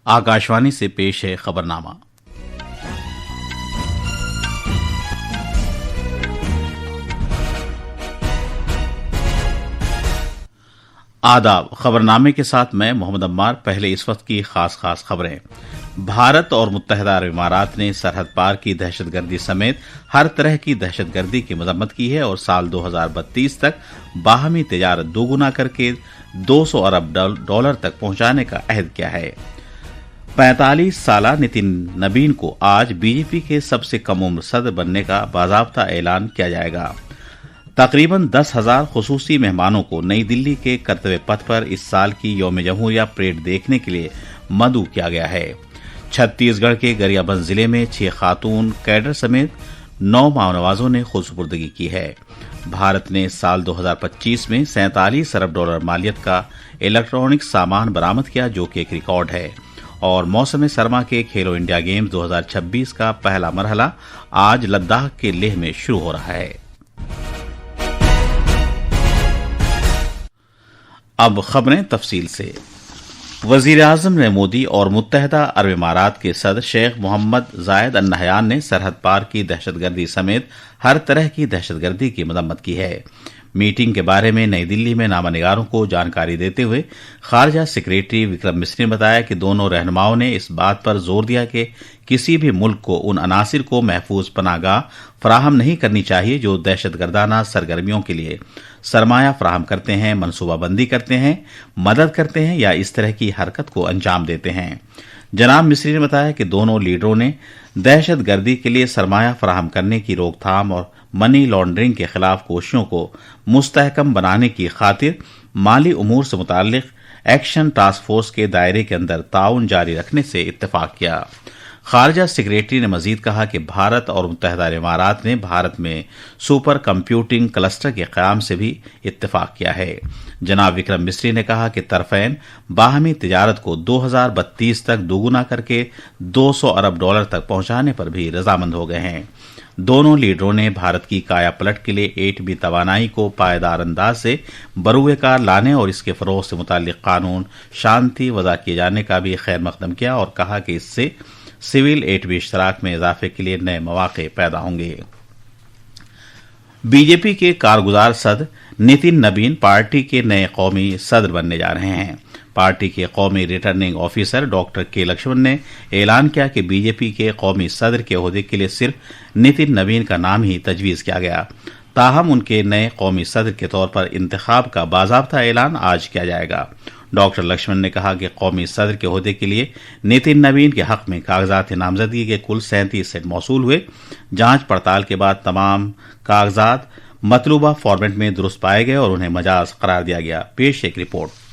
आकाशवाणी से पेश है खबरनामा। आदाब। खबरनामे के साथ मैं मोहम्मद अम्मार। पहले इस वक्त की खास खबरें। भारत और मुत्तहिदा अरब इमारात ने सरहद पार की दहशतगर्दी समेत हर तरह की दहशतगर्दी की मजम्मत की है और साल 2032 तक बाहमी तिजारत दोगुना करके 200 अरब डॉलर तक पहुंचाने का अहद किया है। 45 साला नितिन नबीन को आज बीजेपी के सबसे कम उम्र सदर बनने का बाज़ाब्ता ऐलान किया जाएगा। तकरीबन 10,000 खुसूसी मेहमानों को नई दिल्ली के कर्तव्य पथ पर इस साल की यौम जमहूरिया परेड देखने के लिए मदऊ किया गया है। छत्तीसगढ़ के गरियाबंद जिले में 6 खातून कैडर समेत 9 माओनवाजों ने खुदसुपुर्दगी की है। भारत ने साल 2025 में 47 अरब डॉलर मालियत का इलेक्ट्रॉनिक सामान बरामद किया, जो कि एक रिकॉर्ड है। और मौसम सरमा के खेलो इंडिया गेम्स 2026 का पहला मरहला आज लद्दाख के लेह में शुरू हो रहा है। अब खबरें तफसील से। वजीर आजम ने मोदी और मुत्तहिदा अरब इमारात के सदर शेख मोहम्मद जायद अल नहयान ने सरहद पार की दहशतगर्दी समेत हर तरह की दहशतगर्दी की मजम्मत की है। मीटिंग के बारे में नई दिल्ली में नामानिगारों को जानकारी देते हुए खारजा सेक्रेटरी विक्रम मिस्री ने बताया कि दोनों रहनुमाओं ने इस बात पर जोर दिया कि किसी भी मुल्क को उन अनासिर को महफूज पनाहगाह फराहम नहीं करनी चाहिए जो दहशतगर्दाना सरगर्मियों के लिए सरमाया फराहम करते हैं, मनसूबाबंदी करते हैं, मदद करते हैं या इस तरह की हरकत को अंजाम देते हैं। जनाब मिस्री ने बताया कि दोनों लीडरों ने दहशतगर्दी के लिए सरमाया फराहम करने की रोकथाम और मनी लॉन्ड्रिंग के खिलाफ कोशिशों को मुस्तहकम बनाने की खातिर माली उमूर से मुताल्लिक एक्शन टास्क फोर्स के दायरे के अंदर ताउन जारी रखने से इत्तेफाक किया। खारजा सेक्रेटरी ने मजीद कहा कि भारत और मुत्तहिदा अरब इमारात ने भारत में सुपर कंप्यूटिंग क्लस्टर के क़याम से भी इत्तेफाक किया है। जनाब विक्रम मिस्री ने कहा कि तरफैन बाहमी तिजारत को 2032 तक दोगुना करके 200 अरब डॉलर तक पहुंचाने पर भी रजामंद हो गए हैं। दोनों लीडरों ने भारत की काया पलट के लिए एटमी तवानाई को पायदार अंदाज से बरूए कार लाने और इसके फरोग से मुताल्लिक कानून शांति वज़ा किए जाने का भी खैर मकदम किया और कहा कि इससे सिविल एटमी इश्तराक में इजाफे के लिए नए मौके पैदा होंगे। बीजेपी के कारगुजार सदर नितिन नबीन पार्टी के नए कौमी सदर बनने जा रहे हैं। पार्टी के कौमी रिटर्निंग ऑफिसर डॉक्टर के लक्ष्मण ने ऐलान किया कि बीजेपी के कौमी सदर के ओहदे के लिए सिर्फ नितिन नबीन का नाम ही तजवीज़ किया गया। ताहम उनके नए कौमी सदर के तौर पर इंतखाब का बाज़ाब्ता ऐलान आज किया जाएगा। डॉक्टर लक्ष्मण ने कहा कि कौमी सदर के ओहदे के लिए नितिन नबीन के हक में कागजात नामजदगी के कुल 37 सेट मौसूल हुए। जांच पड़ताल के बाद तमाम कागजात मतलूबा फॉर्मेट में दुरुस्त पाए गए और उन्हें मजाज करार दिया गया। पेश एक रिपोर्ट।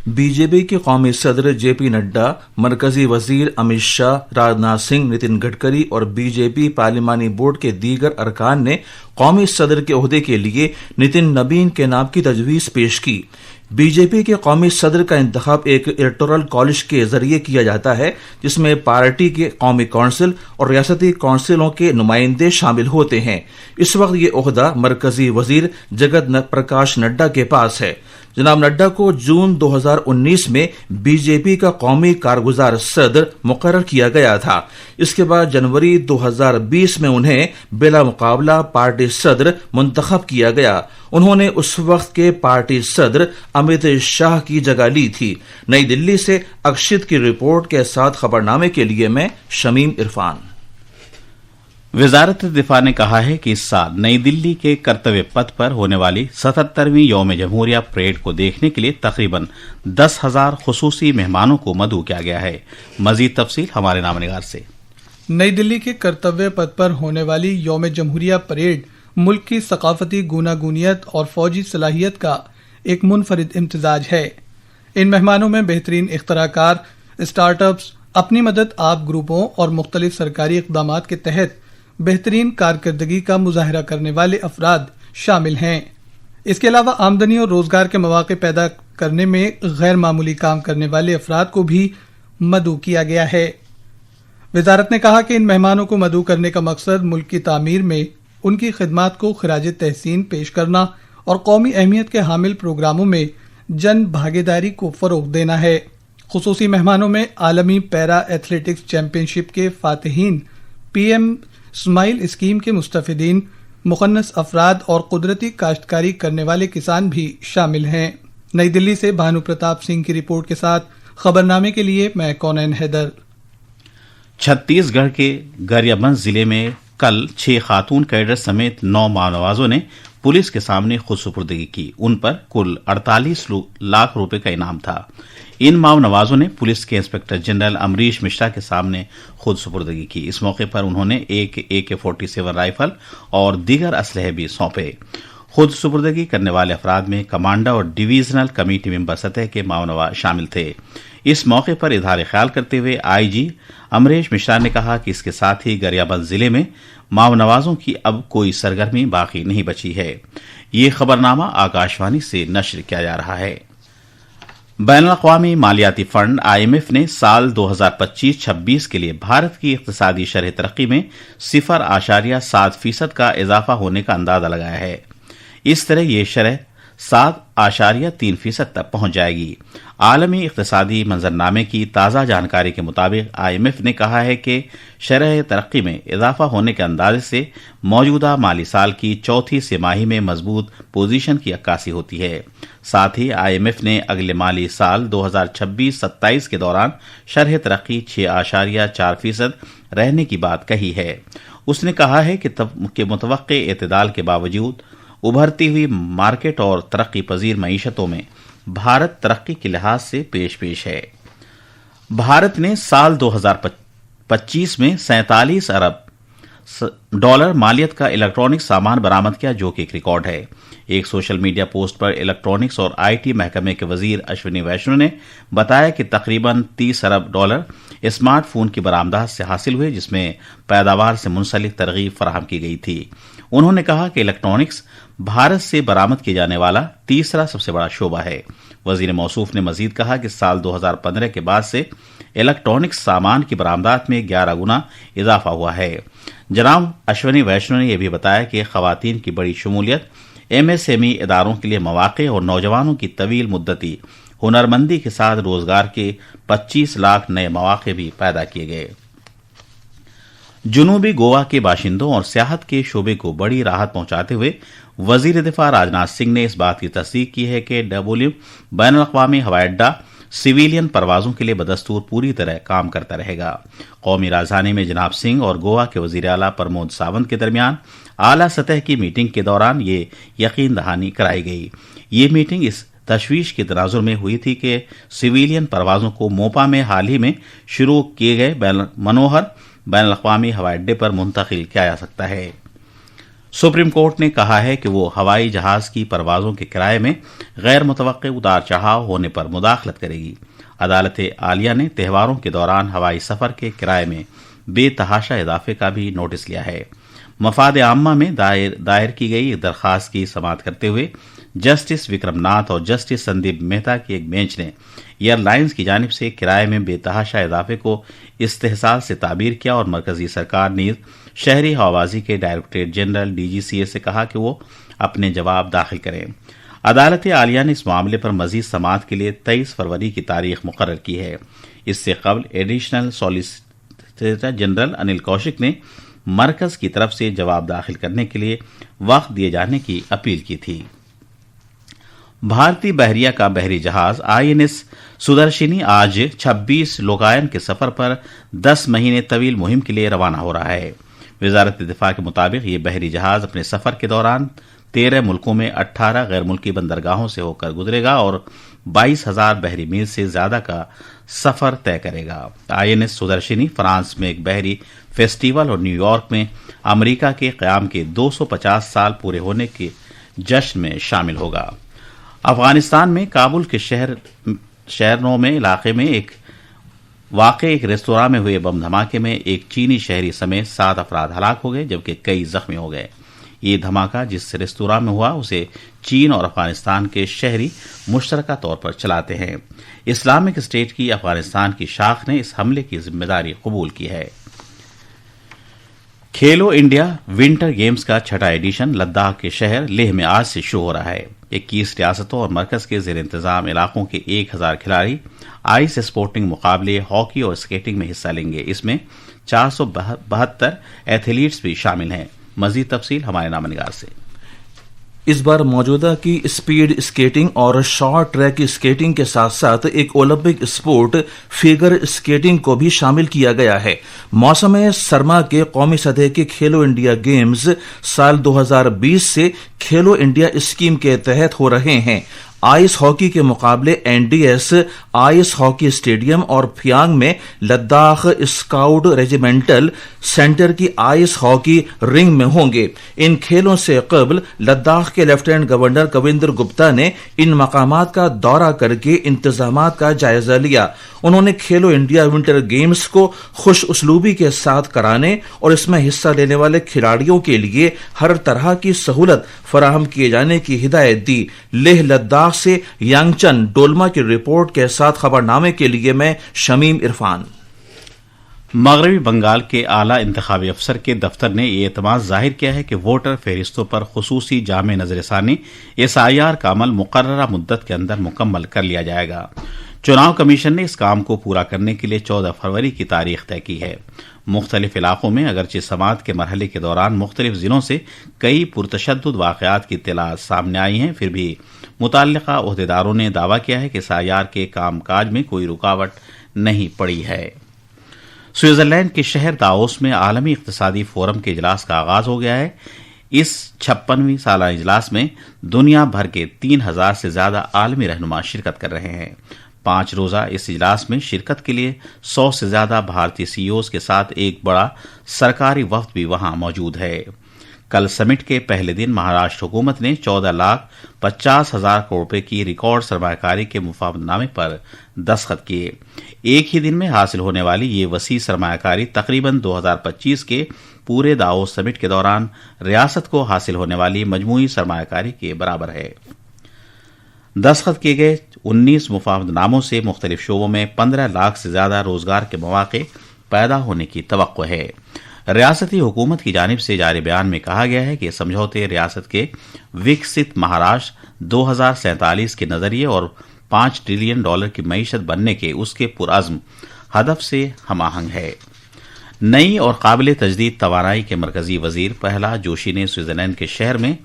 बीजेपी के कौमी सदर जेपी नड्डा, मरकजी वजीर अमित शाह, राजनाथ सिंह, नितिन गडकरी और बीजेपी पार्लिमानी बोर्ड के दीगर अरकान ने कौमी सदर के ओहदे के लिए नितिन नबीन के नाम की तजवीज़ पेश की। बीजेपी के कौमी सदर का इंतखाब एक इलेक्टोरल कॉलेज के जरिए किया जाता है, जिसमें पार्टी के कौमी कौंसिल और रियासती कौंसिलों के नुमाइंदे शामिल होते हैं। इस वक्त ये ओहदा मरकजी वजीर जगत प्रकाश नड्डा के पास है। जनाब नड्डा को जून 2019 में बीजेपी का कौमी कारगुजार सदर मुकर्रर किया गया था। इसके बाद जनवरी 2020 में उन्हें बिला मुकाबला पार्टी सदर मुंतखब किया गया। उन्होंने उस वक्त के पार्टी सदर अमित शाह की जगह ली थी। नई दिल्ली से अक्षित की रिपोर्ट के साथ खबरनामे के लिए मैं शमीम इरफान। वजारत दिफा ने कहा है कि इस साल नई दिल्ली के कर्तव्य पथ पर होने वाली 77वीं यौम जमहूरिया परेड को देखने के लिए तकरीबन 10,000 खुसूसी मेहमानों को मदऊ किया गया है। मजीद तफसील हमारे नामनिगार से। नई दिल्ली के कर्तव्य पथ पर होने वाली यौम जमहूरिया परेड मुल्क की सकाफती गूनागूनियत और फौजी सलाहियत का एक मुनफरिद इम्तिजाज है। इन मेहमानों में बेहतरीन इख्तराकार, स्टार्टअप्स, अपनी मदद आप ग्रुपों और मुख्तलिफ सरकारी इक़दामात के तहत बेहतरीन कारकर्दगी का मुजाहरा करने वाले अफराद शामिल हैं। इसके अलावा आमदनी और रोजगार के मौके पैदा करने में गैर मामूली काम करने वाले अफराद को भी मदऊ किया गया है। वजारत ने कहा कि इन मेहमानों को मदऊ करने का मकसद मुल्क की तामीर में उनकी खिदमात को खिराज तहसीन पेश करना और कौमी अहमियत के हामिल प्रोग्रामों में जन भागीदारी को फरोग देना है। خصوصی مہمانوں میں عالمی پیرا ایتھلیٹکس چیمپئن شپ کے فاتحین، پی ایم اسمائل اسکیم کے مستفیدین، مخنث افراد اور قدرتی کاشتکاری کرنے والے کسان بھی شامل ہیں۔ نئی دلی سے بھانو پرتاپ سنگھ کی رپورٹ کے ساتھ خبرنامے کے لیے میں کونین حیدر۔ چھتیس گڑھ کے گریابند ضلع میں کل 6 خاتون کیڈر سمیت 9 ماونوازوں نے پولیس کے سامنے خود سپردگی کی۔ ان پر کل 48 لاکھ روپے کا انعام تھا۔ ان ماونوازوں نے پولیس کے انسپکٹر جنرل امریش مشرا کے سامنے خود سپردگی کی۔ اس موقع پر انہوں نے ایک AK-47 رائفل اور دیگر اسلحے بھی سونپے۔ خود سپردگی کرنے والے افراد میں کمانڈر اور ڈویژنل کمیٹی ممبر سطح کے ماونواز شامل تھے۔ اس موقع پر اظہار خیال کرتے ہوئے IG امریش مشرا نے کہا کہ اس کے ساتھ ہی گریابند ضلع میں ماونوازوں کی اب کوئی سرگرمی باقی نہیں بچی ہے۔ یہ خبرنامہ آکاشوانی سے نشر کیا جا رہا ہے۔ بین الاقوامی مالیاتی فنڈ IMF نے سال 2025-26 کے لیے بھارت کی اقتصادی شرح ترقی میں 0.7% کا اضافہ ہونے کا اندازہ لگایا ہے۔ اس طرح یہ شرح 7.3% تک پہنچ جائے گی۔ عالمی اقتصادی منظرنامے کی تازہ جانکاری کے مطابق IMF نے کہا ہے کہ شرح ترقی میں اضافہ ہونے کے اندازے سے موجودہ مالی سال کی چوتھی سہ-ماہی میں مضبوط پوزیشن کی عکاسی ہوتی ہے۔ ساتھ ہی IMF نے اگلے مالی سال 2026-27 کے دوران شرح ترقی 6.4% رہنے کی بات کہی ہے۔ اس نے کہا ہے کہ متوقع اعتدال کے باوجود ابھرتی ہوئی مارکیٹ اور ترقی پذیر معیشتوں میں بھارت ترقی کے لحاظ سے پیش ہے۔ بھارت نے سال 2025 میں $47 ارب مالیت کا الیکٹرانک سامان برآمد کیا، جو کہ ایک ریکارڈ ہے۔ ایک سوشل میڈیا پوسٹ پر الیکٹرانکس اور IT محکمے کے وزیر اشونی ویشنو نے بتایا کہ تقریباً $30 ارب اسمارٹ فون کی برآمدات سے حاصل ہوئے، جس میں پیداوار سے منسلک ترغیب فراہم کی گئی تھی۔ انہوں نے کہا کہ الیکٹرانکس بھارت سے برآمد کیے جانے والا تیسرا سب سے بڑا شعبہ ہے۔ وزیر موصوف نے مزید کہا کہ سال 2015 کے بعد سے الیکٹرانکس سامان کی برآمدات میں 11 گنا اضافہ ہوا ہے۔ جناب اشونی ویشنو نے یہ بھی بتایا کہ خواتین کی بڑی شمولیت MSME اداروں کے لیے مواقع اور نوجوانوں کی طویل مدتی ہنرمندی کے ساتھ روزگار کے 25 لاکھ نئے مواقع بھی پیدا کیے گئے۔ جنوبی گوا کے باشندوں اور سیاحت کے شعبے کو بڑی راحت پہنچاتے ہوئے وزیر دفاع راجناتھ سنگھ نے اس بات کی تصدیق کی ہے کہ WO بین الاقوامی ہوائی اڈہ سویلین پروازوں کے لیے بدستور پوری طرح کام کرتا رہے گا۔ قومی راجدھانی میں جناب سنگھ اور گوا کے وزیر اعلیٰ پرمود ساونت کے درمیان اعلیٰ سطح کی میٹنگ کے دوران یہ یقین دہانی کرائی گئی۔ یہ میٹنگ اس تشویش کے تناظر میں ہوئی تھی کہ سویلین پروازوں کو موپا میں حال ہی میں شروع کیے گئے منوہر بین الاقوامی ہوائی اڈے پر منتقل کیا جا سکتا ہے۔ سپریم کورٹ نے کہا ہے کہ وہ ہوائی جہاز کی پروازوں کے کرائے میں غیر متوقع اتار چڑھاؤ ہونے پر مداخلت کرے گی۔ عدالت عالیہ نے تہواروں کے دوران ہوائی سفر کے کرائے میں بے تحاشا اضافے کا بھی نوٹس لیا ہے۔ مفاد عامہ میں دائر کی گئی ایک درخواست کی سماعت کرتے ہوئے جسٹس وکرم ناتھ اور جسٹس سندیپ مہتا کی ایک بینچ نے ایئر لائنز کی جانب سے کرائے میں بے تحاشا اضافے کو استحصال سے تعبیر کیا اور مرکزی سرکار نیز شہری ہوابازی کے ڈائریکٹریٹ جنرل DGCA سے کہا کہ وہ اپنے جواب داخل کریں۔ عدالت عالیہ نے اس معاملے پر مزید سماعت کے لیے 23 فروری کی تاریخ مقرر کی ہے۔ اس سے قبل ایڈیشنل سالیسیٹر جنرل انل کوشک نے مرکز کی طرف سے جواب داخل کرنے کے لیے وقت دیے جانے کی اپیل کی تھی۔ بھارتی بحریہ کا بحری جہاز INS سدرشنی آج 26 لوکاین کے سفر پر 10 مہینے طویل مہم کے لیے روانہ ہو رہا ہے۔ وزارت دفاع کے مطابق یہ بحری جہاز اپنے سفر کے دوران 13 ملکوں میں 18 غیر ملکی بندرگاہوں سے ہو کر گزرے گا اور 22,000 بحری میل سے زیادہ کا سفر طے کرے گا۔ INS سدرشنی فرانس میں ایک بحری فیسٹیول اور نیو یارک میں امریکہ کے قیام کے 250 سال پورے ہونے کے جشن میں شامل ہوگا۔ افغانستان میں کابل کے شہرنو میں علاقے میں واقع ایک ریستوراں میں ہوئے بم دھماکے میں ایک چینی شہری سمیت 7 افراد ہلاک ہو گئے جبکہ کئی زخمی ہو گئے۔ یہ دھماکہ جس ریستوراں میں ہوا اسے چین اور افغانستان کے شہری مشترکہ طور پر چلاتے ہیں۔ اسلامک اسٹیٹ کی افغانستان کی شاخ نے اس حملے کی ذمہ داری قبول کی ہے۔ खेलो इंडिया विंटर गेम्स का छठा एडिशन लद्दाख के शहर लेह में आज से शुरू हो रहा है। 21 रियासतों और मरकज के जेर इंतजाम इलाकों के 1000 खिलाड़ी आइस स्पोर्टिंग मुकाबले, हॉकी और स्केटिंग में हिस्सा लेंगे। इसमें 472 एथलीट्स भी शामिल हैं। मजीद तफसील हमारे नामनिगार से। इस बार मौजूदा की स्पीड स्केटिंग और शॉर्ट ट्रैक स्केटिंग के साथ साथ एक ओलंपिक स्पोर्ट फिगर स्केटिंग को भी शामिल किया गया है। मौसम सरमा के कौमी सतह के खेलो इंडिया गेम्स साल 2020 से खेलो इंडिया स्कीम के तहत हो रहे हैं। आइस हॉकी के मुकाबले एनडीएस आइस हॉकी स्टेडियम और फियांग में लद्दाख स्काउट रेजिमेंटल सेंटर की आइस हॉकी रिंग में होंगे। इन खेलों से कबल लद्दाख के लेफ्टिनेंट गवर्नर कविंदर गुप्ता ने इन मकामात का दौरा करके इंतजामात का जायजा लिया। उन्होंने खेलो इंडिया विंटर गेम्स को खुश उसलूबी के साथ कराने और इसमें हिस्सा लेने वाले खिलाड़ियों के लिए हर तरह की सहूलत फराहम किए जाने की हिदायत दी। लेह लद्दाख से यांगचन डोलमा की रिपोर्ट के साथ खबरनामे के लिए मैं शमीम इरफान। मगरबी बंगाल के आला इंतखाबी अफसर के दफ्तर ने यह एतमाद जाहिर किया है कि वोटर फहरिस्तों पर खुसूसी जामे नजरसानी SIR का अमल मुकर्ररा मुद्दत के अंदर मुकम्मल कर लिया जाएगा। चुनाव कमीशन ने इस काम को पूरा करने के लिए 14 फरवरी की तारीख तय की है। मुख्तलिफ इलाकों में अगरचे समात के मरहले के दौरान मुख्तलिफ जिलों से कई पुरतशद्दुद वाक़यात की इत्तलात सामने आई हैं, फिर भी मुतल्लिका ओहदेदारों ने दावा किया है कि SIR के कामकाज में कोई रुकावट नहीं पड़ी है। स्विट्जरलैंड के शहर दावोस में आलमी इक़्तिसादी फोरम के इजलास का आगाज हो गया है। इस 56वीं सालाना इजलास में दुनिया भर के 3000 से ज्यादा आलमी रहनुमा शिरकत कर रहे हैं। 5 रोजा इस इजलास में शिरकत के लिए 100 से ज्यादा भारतीय CEOs के साथ एक बड़ा सरकारी वफ्द भी वहां मौजूद है। कल समिट के पहले दिन महाराष्ट्र हुकूमत ने 14,50,000 करोड़ रुपए की रिकॉर्ड सरमायाकारी के मुफाहमतनामे पर दस्तखत किए। एक ही दिन में हासिल होने वाली ये वसी सरमायाकारी तकरीबन 2025 के पूरे दावोस समिट के दौरान रियासत को हासिल होने वाली मजमूई सरमायाकारी के बराबर है। दस्तखत किए गए 19 मुफाहमतनामों से मुख्तलिफ शोबों में 15 लाख से ज्यादा रोजगार के मौके पैदा होने की तवक्को है। रियासती हुकूमत की जानिब से जारी बयान में कहा गया है कि समझौते रियासत के विकसित महाराष्ट्र 2047 के नजरिए और $5 ट्रिलियन की मईशत बनने के उसके पुरअज़्म हदफ से हमाहंग है। नई और काबिल तजदीद तवानाई के मरकजी वजीर प्रहलाद जोशी ने स्विट्जरलैंड के शहर में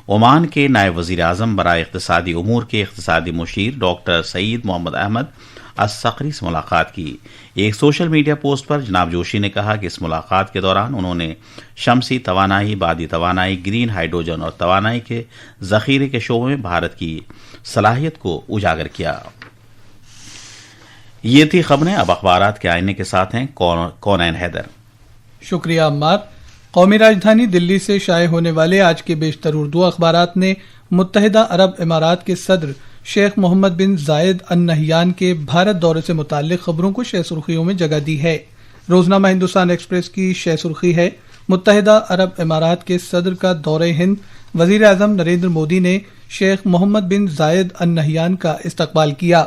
ओमान के नायब वजीर आजम बराए इक़्तिसादी उमूर के इक़्तिसादी मुशीर डॉक्टर सईद मोहम्मद अहमद अस्सक़री से मुलाकात की। एक सोशल मीडिया पोस्ट पर जनाब जोशी ने कहा कि इस मुलाकात के दौरान उन्होंने शमसी तवानाई, बादी तवानाई, ग्रीन हाइड्रोजन और तवानाई के जखीरे के शोबों में भारत की सलाहियत को उजागर किया। ये थी खबरें। अब अखबारात के आईने के साथ हैं कौनैन हैदर। शुक्रिया अम्मार। कौमी राजधानी दिल्ली से शाये होने वाले आज के बेशतर उर्दू अखबारात ने मुत्तहिदा अरब इमारात के सदर शेख मोहम्मद बिन जायद अन नहयान के भारत दौरे से मुताल्लिक खबरों को शह सुर्खियों में जगह दी है। रोजनामा हिंदुस्तान एक्सप्रेस की शह सुर्खी है, मुत्तहिदा अरब इमारात के सदर का दौरे हिंद, वजीर आजम नरेंद्र मोदी ने शेख मोहम्मद बिन जायद अन नहयान का इस्तकबाल किया।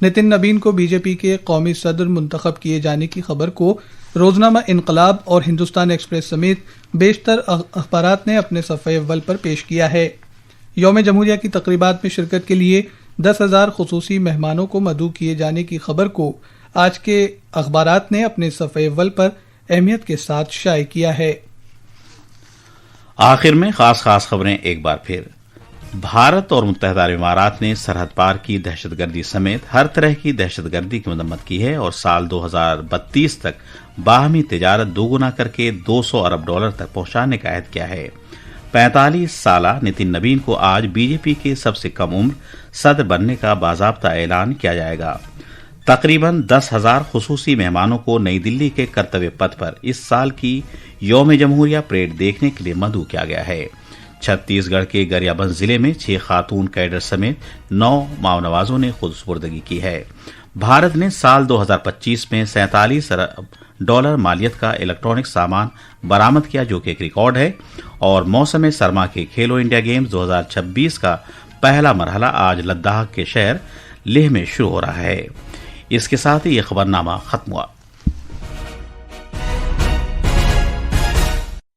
नितिन नबीन को बीजेपी के कौमी सदर मुंतखब किए जाने की खबर को रोजनामा इनकलाब और हिंदुस्तान एक्सप्रेस समेत बेशतर अखबारात ने अपने सफ़े अव्वल पर पेश किया है। यौम जमहूरिया की तकरीबात में शिरकत के लिए 10,000 खुसूसी मेहमानों को मदऊ किए जाने की खबर को आज के अखबारात ने अपने सफ़े अव्वल पर अहमियत के साथ शाये किया है। आखिर में खास खबरें एक बार फिर। भारत और मुत्तहिदा अरब इमारात ने सरहद पार की दहशतगर्दी समेत हर तरह की दहशतगर्दी की मजम्मत की है और साल 2032 तक बाहमी तिजारत दोगुना करके $200 अरब तक पहुंचाने का अहद किया है। 45 साला नितिन नबीन को आज बीजेपी के सबसे कम उम्र सदर बनने का बाज़ाब्ता ऐलान किया जाएगा। तकरीबन 10,000 खुसूसी मेहमानों को नई दिल्ली के कर्तव्य पथ पर इस साल की यौम जमहूरिया परेड देखने के लिए मदऊ किया गया है। छत्तीसगढ़ के गरियाबंद जिले में 6 खातून कैडर समेत 9 माओनवाजों ने खुद सुपुर्दगी की है। भारत ने साल 2025 में $47 अरब मालियत का इलेक्ट्रॉनिक सामान बरामद किया, जो कि एक रिकॉर्ड है। और मौसम सरमा के खेलो इंडिया गेम्स 2026 का पहला मरहला आज लद्दाख के शहर लेह में शुरू हो रहा है। इसके साथ ही यह खबरनामा खत्म हुआ।